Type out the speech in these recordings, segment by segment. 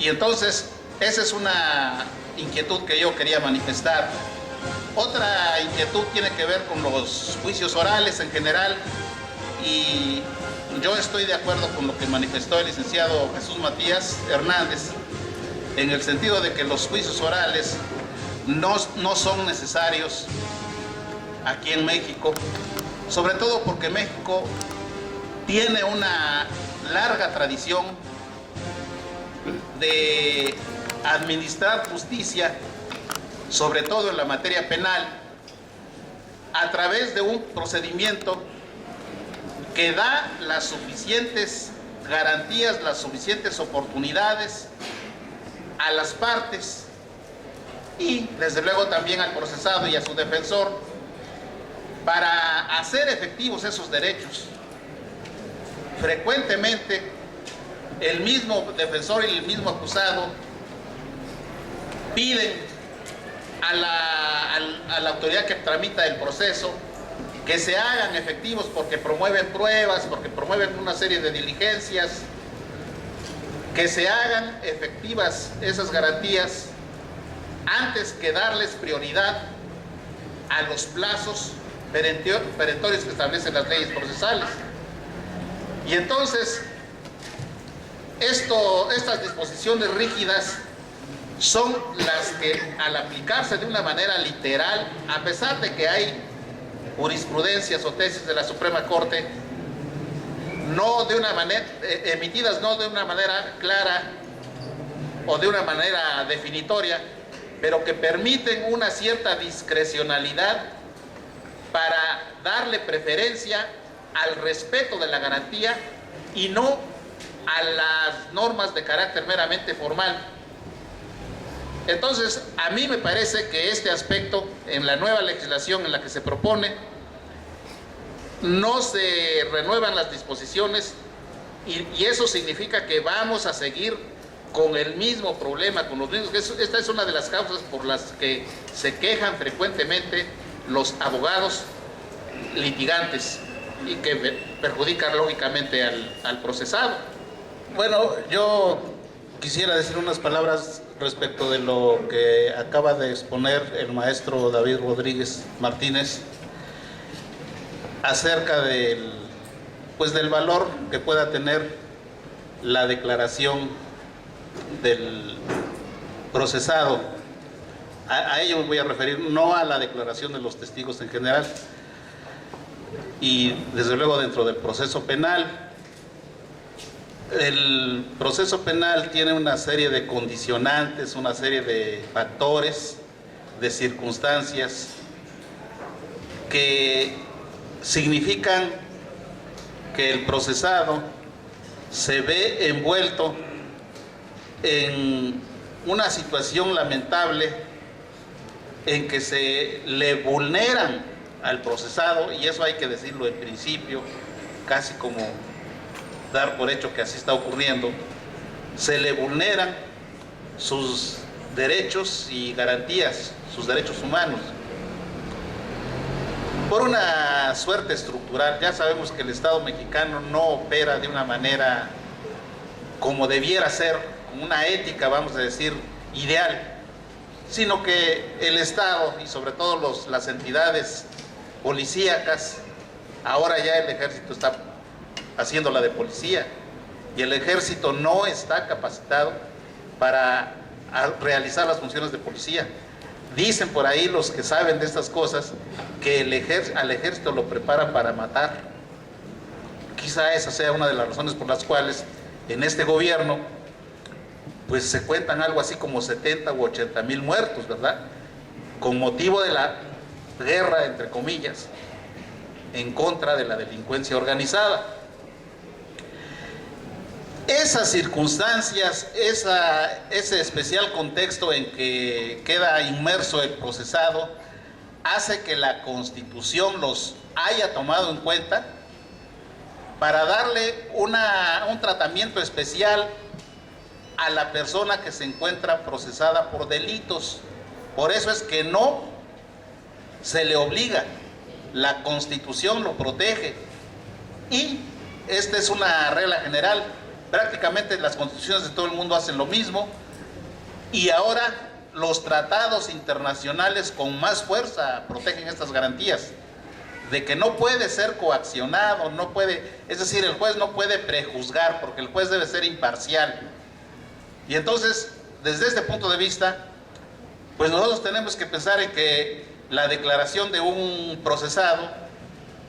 Y entonces, esa es una inquietud que yo quería manifestar. Otra inquietud tiene que ver con los juicios orales en general, y yo estoy de acuerdo con lo que manifestó el licenciado Jesús Matías Hernández, en el sentido de que los juicios orales no son necesarios aquí en México, sobre todo porque México tiene una larga tradición de administrar justicia, sobre todo en la materia penal, a través de un procedimiento que da las suficientes garantías, las suficientes oportunidades a las partes y desde luego también al procesado y a su defensor para hacer efectivos esos derechos. Frecuentemente el mismo defensor y el mismo acusado piden a la autoridad que tramita el proceso que se hagan efectivos porque promueven pruebas, porque promueven una serie de diligencias, que se hagan efectivas esas garantías antes que darles prioridad a los plazos perentorios que establecen las leyes procesales. Y entonces, estas disposiciones rígidas son las que, al aplicarse de una manera literal, a pesar de que hay jurisprudencias o tesis de la Suprema Corte, emitidas no de una manera clara o de una manera definitoria, pero que permiten una cierta discrecionalidad para darle preferencia al respeto de la garantía y no a las normas de carácter meramente formal. Entonces, a mí me parece que este aspecto en la nueva legislación en la que se propone no se renuevan las disposiciones y eso significa que vamos a seguir con el mismo problema, con los mismos. Esta es una de las causas por las que se quejan frecuentemente los abogados litigantes y que perjudican lógicamente al procesado. Bueno, yo quisiera decir unas palabras respecto de lo que acaba de exponer el maestro David Rodríguez Martínez acerca del valor que pueda tener la declaración del procesado. A ello me voy a referir, no a la declaración de los testigos en general. Y desde luego dentro del proceso penal, el proceso penal tiene una serie de condicionantes, una serie de factores, de circunstancias que significan que el procesado se ve envuelto en una situación lamentable en que se le vulneran al procesado, y eso hay que decirlo en principio, casi como dar por hecho que así está ocurriendo, se le vulneran sus derechos y garantías, sus derechos humanos. Por una suerte estructural, ya sabemos que el Estado mexicano no opera de una manera como debiera ser, con una ética, vamos a decir, ideal, sino que el Estado y sobre todo las entidades policíacas, ahora ya el ejército está haciendo la de policía y el ejército no está capacitado para realizar las funciones de policía. Dicen por ahí los que saben de estas cosas que al ejército lo preparan para matar. Quizá esa sea una de las razones por las cuales en este gobierno pues se cuentan algo así como 70 u 80 mil muertos, ¿verdad? Con motivo de la guerra, entre comillas, en contra de la delincuencia organizada. Esas circunstancias, ese especial contexto en que queda inmerso el procesado, hace que la Constitución los haya tomado en cuenta para darle un tratamiento especial a la persona que se encuentra procesada por delitos. Por eso es que no se le obliga, la Constitución lo protege y esta es una regla general. prácticamente las constituciones de todo el mundo hacen lo mismo, y ahora los tratados internacionales con más fuerza protegen estas garantías, de que no puede ser coaccionado, no puede, es decir, el juez no puede prejuzgar, porque el juez debe ser imparcial. Y entonces, desde este punto de vista, pues nosotros tenemos que pensar en que la declaración de un procesado,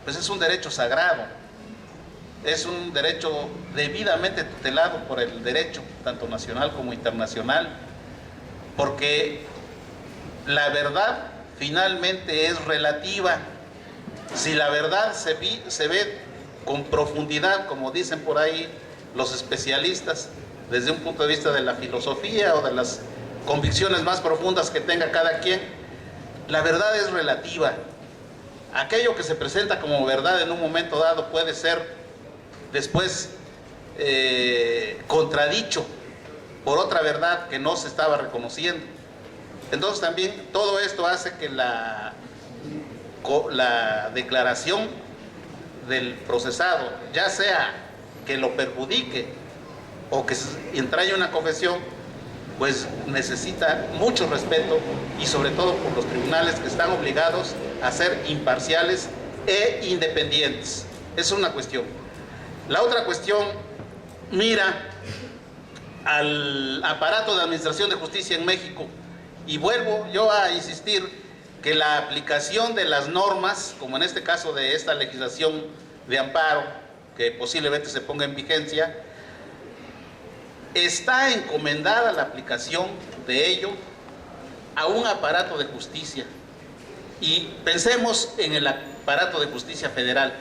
pues es un derecho sagrado, es un derecho debidamente tutelado por el derecho, tanto nacional como internacional, porque la verdad finalmente es relativa. Si la verdad se ve con profundidad, como dicen por ahí los especialistas, desde un punto de vista de la filosofía o de las convicciones más profundas que tenga cada quien, la verdad es relativa. Aquello que se presenta como verdad en un momento dado puede ser después contradicho por otra verdad que no se estaba reconociendo. Entonces también todo esto hace que la declaración del procesado, ya sea que lo perjudique o que entrañe una confesión, pues necesita mucho respeto, y sobre todo por los tribunales, que están obligados a ser imparciales e independientes. Esa es una cuestión. La otra cuestión mira al aparato de administración de justicia en México, y vuelvo yo a insistir que la aplicación de las normas, como en este caso de esta legislación de amparo, que posiblemente se ponga en vigencia, está encomendada la aplicación de ello a un aparato de justicia. Y pensemos en el aparato de justicia federal.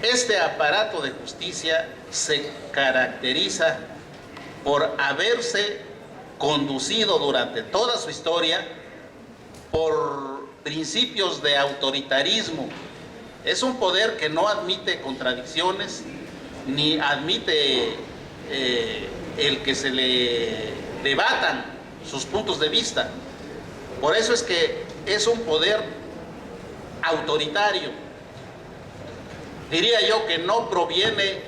Este aparato de justicia se caracteriza por haberse conducido durante toda su historia por principios de autoritarismo. Es un poder que no admite contradicciones, ni admite el que se le debatan sus puntos de vista. Por eso es que es un poder autoritario. Diría yo que no proviene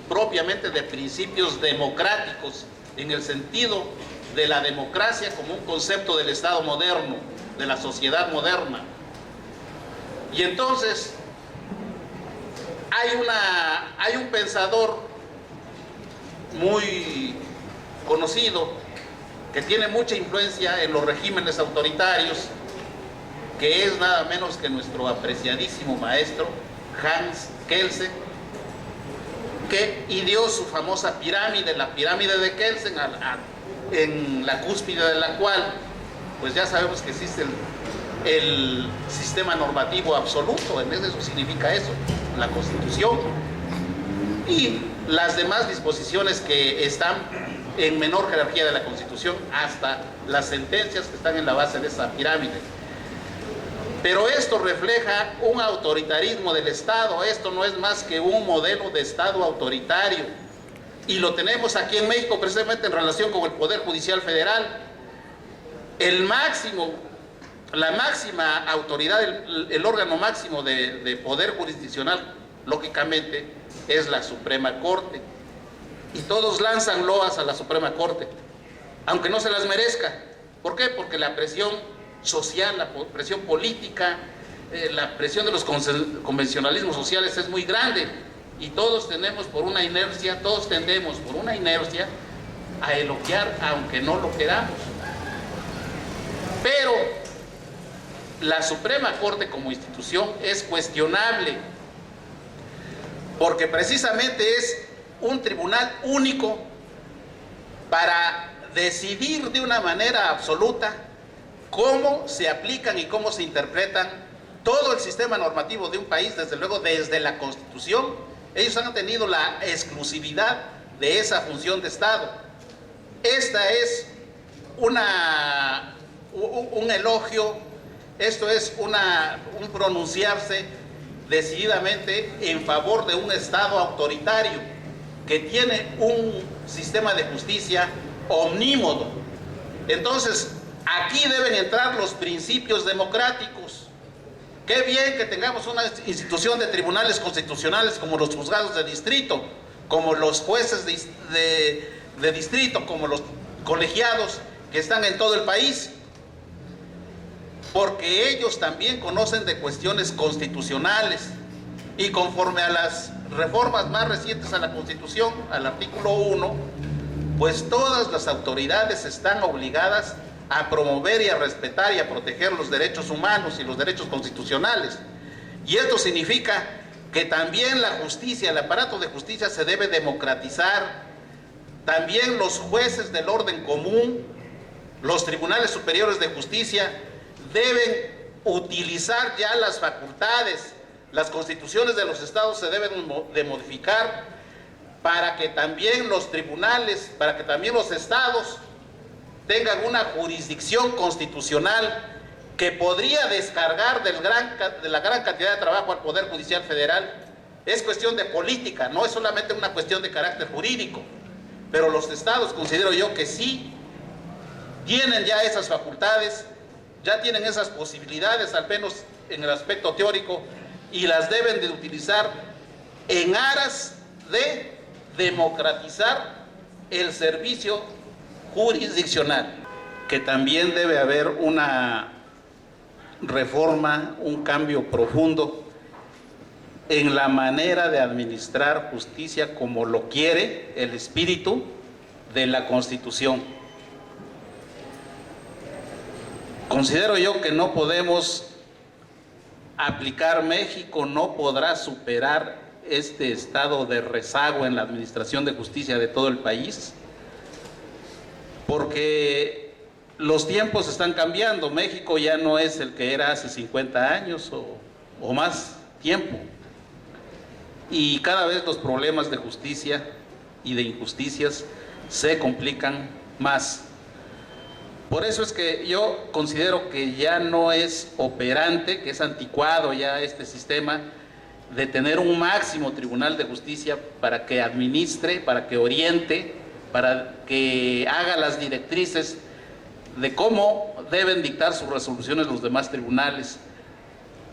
propiamente de principios democráticos, en el sentido de la democracia como un concepto del Estado moderno, de la sociedad moderna. Y entonces hay un pensador muy conocido que tiene mucha influencia en los regímenes autoritarios, que es nada menos que nuestro apreciadísimo maestro Hans Kelsen, que ideó su famosa pirámide, la pirámide de Kelsen, en la cúspide de la cual, pues ya sabemos que existe el sistema normativo absoluto. Eso significa eso, la Constitución y las demás disposiciones que están en menor jerarquía de la Constitución, hasta las sentencias que están en la base de esa pirámide. Pero esto refleja un autoritarismo del Estado. Esto no es más que un modelo de Estado autoritario, y lo tenemos aquí en México precisamente en relación con el Poder Judicial Federal. La máxima autoridad, el órgano máximo de poder jurisdiccional, lógicamente, es la Suprema Corte, y todos lanzan loas a la Suprema Corte, aunque no se las merezca. ¿Por qué? Porque la presión social, la presión política, la presión de los convencionalismos sociales es muy grande, y todos tendemos por una inercia a elogiar aunque no lo queramos. Pero la Suprema Corte como institución es cuestionable, porque precisamente es un tribunal único para decidir de una manera absoluta cómo se aplican y cómo se interpretan todo el sistema normativo de un país, desde luego desde la Constitución. Ellos han tenido la exclusividad de esa función de Estado. Esta es un elogio, esto es un pronunciarse decididamente en favor de un Estado autoritario que tiene un sistema de justicia omnímodo. Entonces, aquí deben entrar los principios democráticos, Qué bien que tengamos una institución de tribunales constitucionales como los juzgados de distrito, como los jueces de distrito, como los colegiados que están en todo el país, porque ellos también conocen de cuestiones constitucionales y conforme a las reformas más recientes a la Constitución, al artículo 1, pues todas las autoridades están obligadas a promover y a respetar y a proteger los derechos humanos y los derechos constitucionales. Y esto significa que también la justicia, el aparato de justicia se debe democratizar. También los jueces del orden común, los tribunales superiores de justicia deben utilizar ya las facultades. Las constituciones de los estados se deben de modificar para que también los tribunales, para que también los estados tengan una jurisdicción constitucional que podría descargar de la gran cantidad de trabajo al Poder Judicial Federal. Es cuestión de política, no es solamente una cuestión de carácter jurídico, pero los estados considero yo que sí tienen ya esas facultades, ya tienen esas posibilidades, al menos en el aspecto teórico, y las deben de utilizar en aras de democratizar el servicio jurisdiccional, que también debe haber una reforma, un cambio profundo en la manera de administrar justicia como lo quiere el espíritu de la Constitución. Considero yo que no podemos aplicar, México no podrá superar este estado de rezago en la administración de justicia de todo el país, porque los tiempos están cambiando. México ya no es el que era hace 50 años o más tiempo, y cada vez los problemas de justicia y de injusticias se complican más. Por eso es que yo considero que ya no es operante, que es anticuado ya este sistema de tener un máximo tribunal de justicia para que administre, para que oriente, para que haga las directrices de cómo deben dictar sus resoluciones los demás tribunales,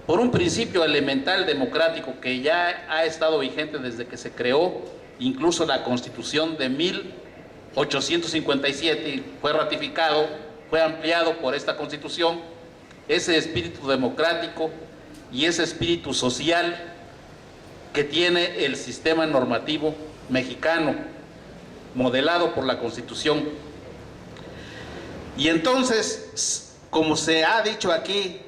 por un principio elemental democrático que ya ha estado vigente desde que se creó incluso la Constitución de 1857 y fue ratificado, fue ampliado por esta Constitución, ese espíritu democrático y ese espíritu social que tiene el sistema normativo mexicano, modelado por la Constitución. Y entonces, como se ha dicho aquí,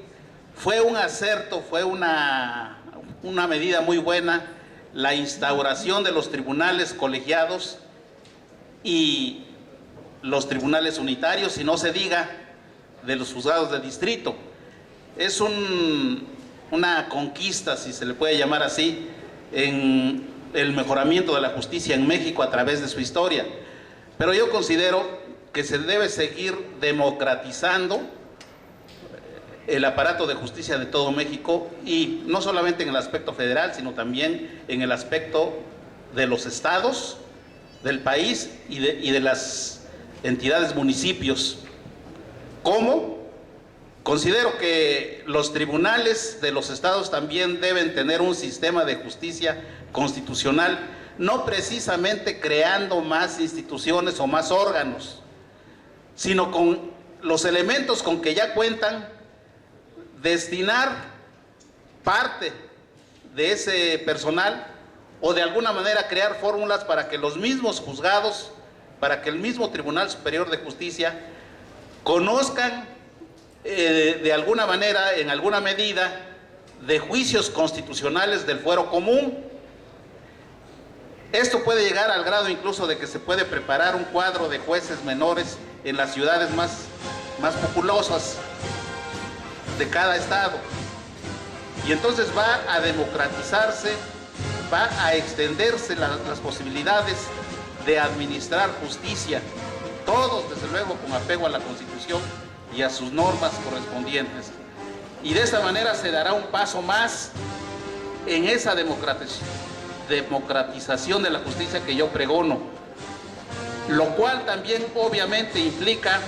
fue un acerto, fue una medida muy buena la instauración de los tribunales colegiados y los tribunales unitarios, y no se diga de los juzgados de distrito. Es una conquista, si se le puede llamar así, en el mejoramiento de la justicia en México a través de su historia. Pero yo considero que se debe seguir democratizando el aparato de justicia de todo México, y no solamente en el aspecto federal, sino también en el aspecto de los estados del país y de las entidades, municipios. ¿Cómo? Considero que los tribunales de los estados también deben tener un sistema de justicia constitucional, no precisamente creando más instituciones o más órganos, sino con los elementos con que ya cuentan, destinar parte de ese personal o de alguna manera crear fórmulas para que los mismos juzgados, para que el mismo Tribunal Superior de Justicia conozcan de alguna manera, en alguna medida, de juicios constitucionales del fuero común. Esto puede llegar al grado incluso de que se puede preparar un cuadro de jueces menores en las ciudades más populosas de cada estado, y entonces va a democratizarse, va a extenderse las posibilidades de administrar justicia, todos desde luego con apego a la Constitución y a sus normas correspondientes, y de esta manera se dará un paso más en esa democratización de la justicia que yo pregono, lo cual también obviamente implica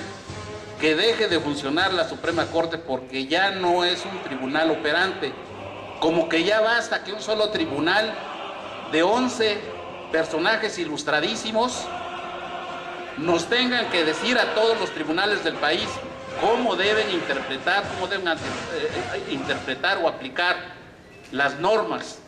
que deje de funcionar la Suprema Corte, porque ya no es un tribunal operante. Como que ya basta que un solo tribunal de 11 personajes ilustradísimos nos tengan que decir a todos los tribunales del país cómo deben interpretar o aplicar las normas